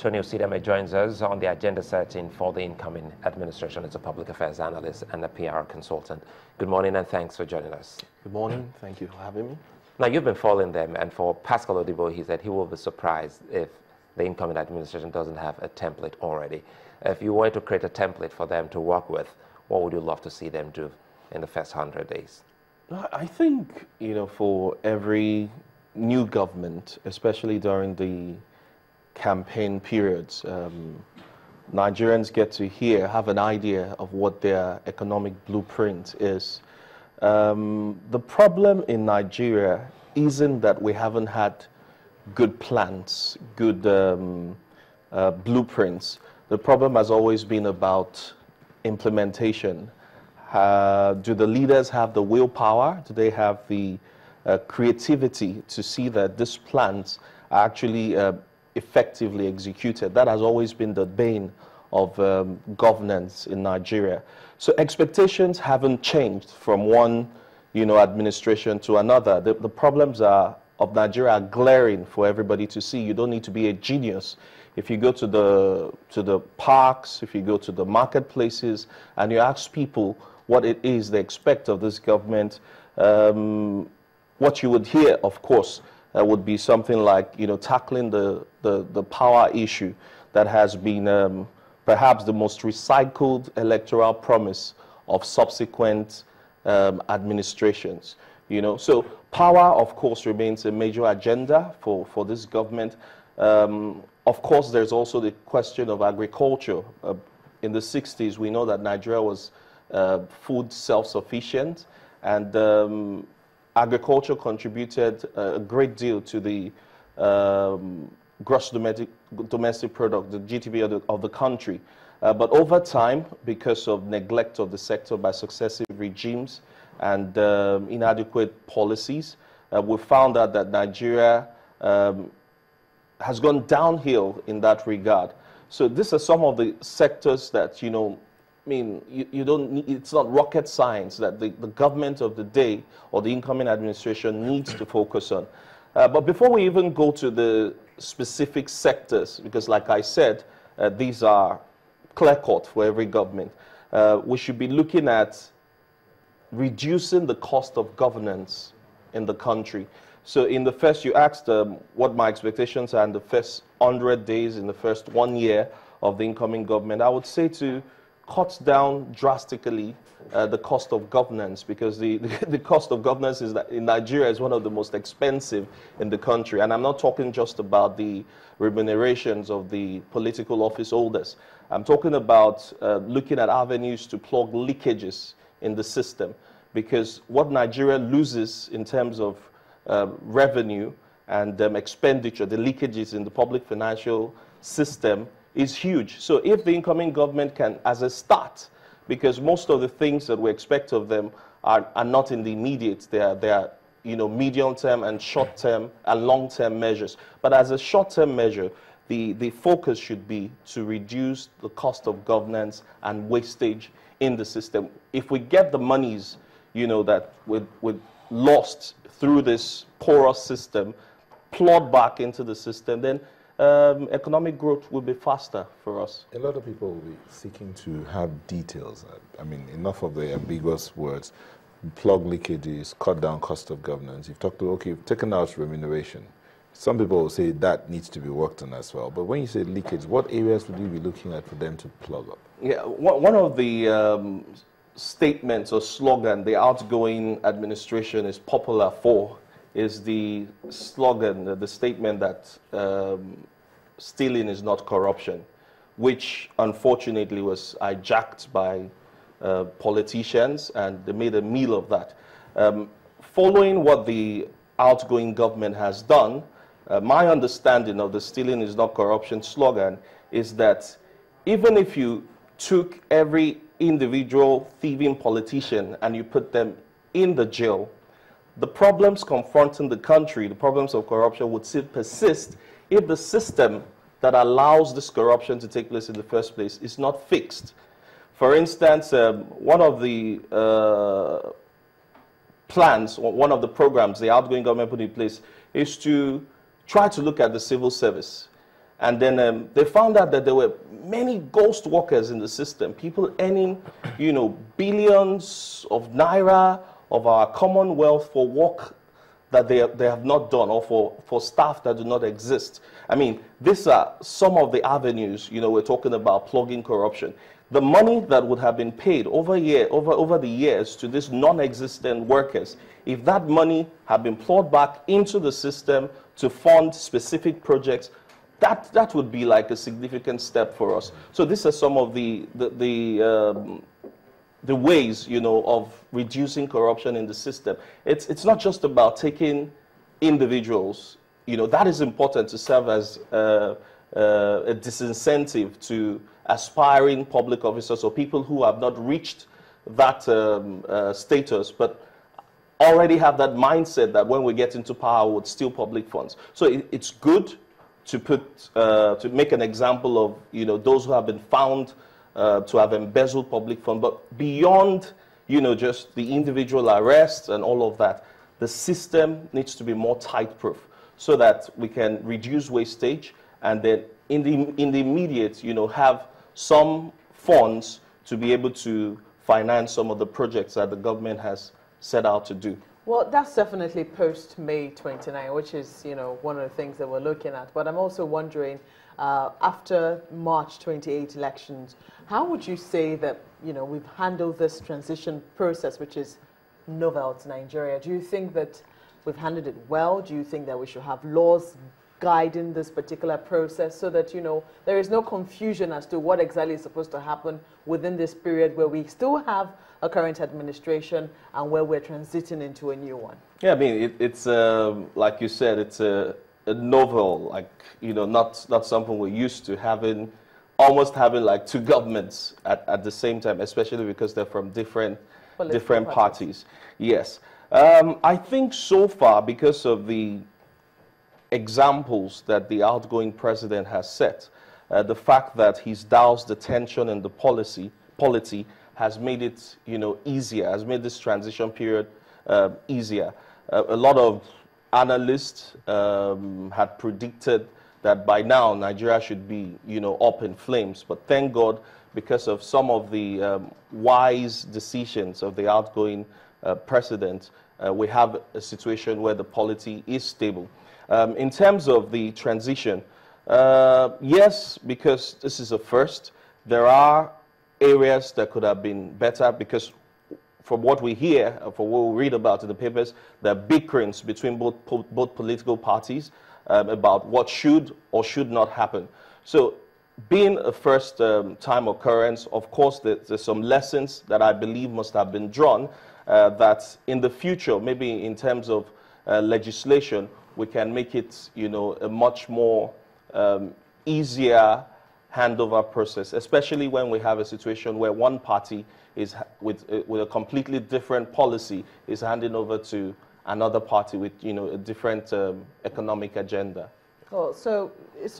Tony Usidamen joins us on the agenda setting for the incoming administration as a public affairs analyst and a PR consultant. Good morning and thanks for joining us. Good morning. Thank you for having me. Now, you've been following them, and for Pascal Odibo, he said he will be surprised if the incoming administration doesn't have a template already. If you were to create a template for them to work with, what would you love to see them do in the first 100 days? I think, for every new government, especially during the campaign periods, Nigerians get to have an idea of what their economic blueprint is. The problem in Nigeria isn't that we haven't had good plans, good blueprints. The problem has always been about implementation. Do the leaders have the willpower? Do they have the creativity to see that these plans are actually effectively executed? That has always been the bane of governance in Nigeria. So expectations haven't changed from one administration to another. The problems of Nigeria are glaring for everybody to see. You don't need to be a genius. If you go to the parks, if you go to the marketplaces, and you ask people what it is they expect of this government, what you would hear, of course, would be something like tackling the power issue that has been perhaps the most recycled electoral promise of subsequent administrations. So power, of course, remains a major agenda for this government. Of course, there's also the question of agriculture. In the 60s, we know that Nigeria was food self-sufficient, and agriculture contributed a great deal to the gross domestic product, the GDP of the country. But over time, because of neglect of the sector by successive regimes and inadequate policies, we found out that Nigeria has gone downhill in that regard. So these are some of the sectors that, you don't need, it's not rocket science that the government of the day or the incoming administration needs to focus on. But before we even go to the specific sectors, because like I said, these are clear-cut for every government, we should be looking at reducing the cost of governance in the country. So in the first, you asked what my expectations are in the first 100 days, in the first 1 year of the incoming government. I would say to cut down drastically the cost of governance, because the cost of governance in Nigeria is one of the most expensive in the country. And I'm not talking just about the remunerations of the political office holders. I'm talking about looking at avenues to plug leakages in the system, because what Nigeria loses in terms of revenue and expenditure, the leakages in the public financial system, is huge. So if the incoming government can, as a start, because most of the things that we expect of them are not in the immediate, they are medium-term and short-term and long-term measures. But as a short-term measure, the focus should be to reduce the cost of governance and wastage in the system. If we get the monies, that we lost through this porous system, plowed back into the system, then economic growth will be faster for us. A lot of people will be seeking to have details. I mean, enough of the ambiguous words. Plug leakages, cut down cost of governance. You've talked to, okay, you've taken out remuneration. Some people will say that needs to be worked on as well. But when you say leakage, what areas would you be looking at for them to plug up? Yeah, one of the statements or slogan the outgoing administration is popular for is the slogan, the statement that stealing is not corruption, which unfortunately was hijacked by politicians, and they made a meal of that. Following what the outgoing government has done, my understanding of the stealing is not corruption slogan is that even if you took every individual thieving politician and you put them in the jail, the problems confronting the country, the problems of corruption, would still persist if the system that allows this corruption to take place in the first place is not fixed. For instance, one of the plans, or one of the programs the outgoing government put in place is to try to look at the civil service And then they found out that there were many ghost workers in the system, people earning, billions of naira of our commonwealth for work that they have not done, or for staff that do not exist. I mean, these are some of the avenues, we're talking about plugging corruption. The money that would have been paid over the years to these non-existent workers, if that money had been plowed back into the system to fund specific projects, that would be like a significant step for us. So these are some of the ways, of reducing corruption in the system. It's not just about taking individuals, that is important to serve as a disincentive to aspiring public officers or people who have not reached that status, but already have that mindset that when we get into power, we would steal public funds. So it's good to make an example of those who have been found to have embezzled public funds, but beyond just the individual arrests and all of that, the system needs to be more tight-proof so that we can reduce wastage, and then in the immediate have some funds to be able to finance some of the projects that the government has set out to do. Well, that's definitely post-May 29, which is, one of the things that we're looking at. But I'm also wondering, after March 28 elections, how would you say that, we've handled this transition process, which is novel to Nigeria? Do you think that we've handled it well? Do you think that we should have laws guiding this particular process so that, there is no confusion as to what exactly is supposed to happen within this period where we still have a current administration and where we're transiting into a new one? Yeah, I mean, it's like you said, it's a novel, not something we're used to almost having like two governments at the same time, especially because they're from different parties. Yes. I think so far, because of the examples that the outgoing president has set, the fact that he's doused the tension and the polity has made it, easier, has made this transition period easier. A lot of analysts had predicted that by now Nigeria should be, up in flames. But thank God, because of some of the wise decisions of the outgoing president, we have a situation where the polity is stable. In terms of the transition, yes, because this is a first. There are areas that could have been better, because from what we hear, from what we read about in the papers, there are bickerings between both political parties about what should or should not happen. So being a first time occurrence, of course, there's some lessons that I believe must have been drawn, that in the future, maybe in terms of legislation, we can make it, a much more easier handover process, especially when we have a situation where one party is with a completely different policy is handing over to another party with a different economic agenda. Oh, so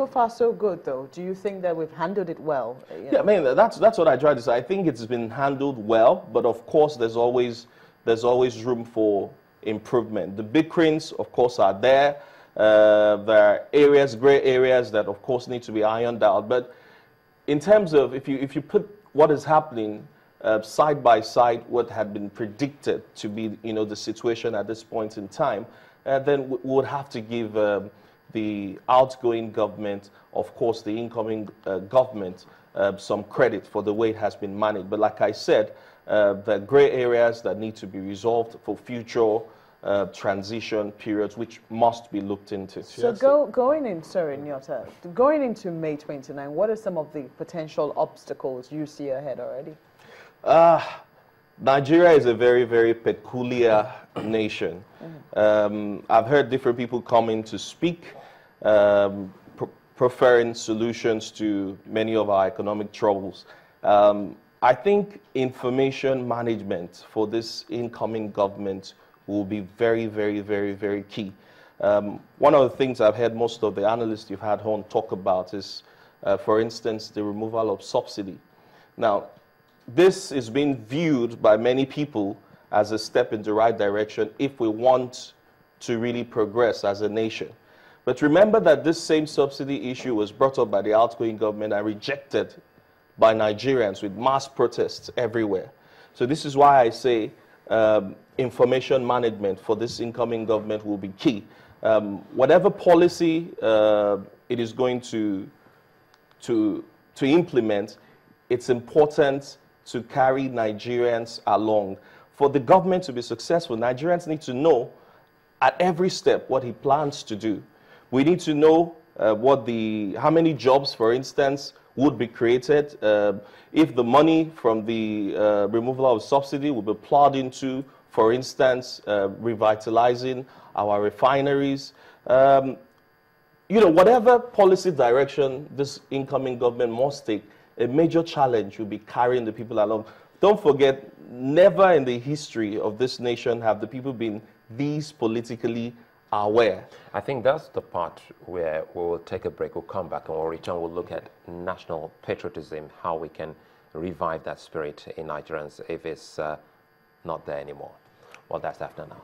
far so good, though. Do you think that we've handled it well? Yeah, I mean, that's what I try to say. I think it's been handled well, but of course there's always room for improvement. The bickerings, of course, are there. There are areas, gray areas that of course need to be ironed out. But in terms of if you put what is happening side by side, what had been predicted to be the situation at this point in time, then we would have to give the outgoing government, of course the incoming government, some credit for the way it has been managed. But like I said, the gray areas that need to be resolved for future transition periods, which must be looked into. So going into May 29, what are some of the potential obstacles you see ahead already? Nigeria is a very, very peculiar nation. I've heard different people come in to speak, preferring solutions to many of our economic troubles. I think information management for this incoming government will be very, very, very, very key. One of the things I've heard most of the analysts you've had on talk about is, for instance, the removal of subsidy. Now, this is being viewed by many people as a step in the right direction if we want to really progress as a nation. But remember that this same subsidy issue was brought up by the outgoing government and rejected by Nigerians with mass protests everywhere. So this is why I say information management for this incoming government will be key. Whatever policy it is going to implement, it's important to carry Nigerians along. For the government to be successful, Nigerians need to know at every step what he plans to do. We need to know how many jobs, for instance, would be created if the money from the removal of subsidy will be plowed into, for instance, revitalizing our refineries. Whatever policy direction this incoming government must take, a major challenge will be carrying the people along. Don't forget, never in the history of this nation have the people been these politically aware. I think that's the part where we will take a break. We'll come back and we'll return. We'll look at national patriotism, how we can revive that spirit in Nigerians if it's not there anymore. Well, that's after now.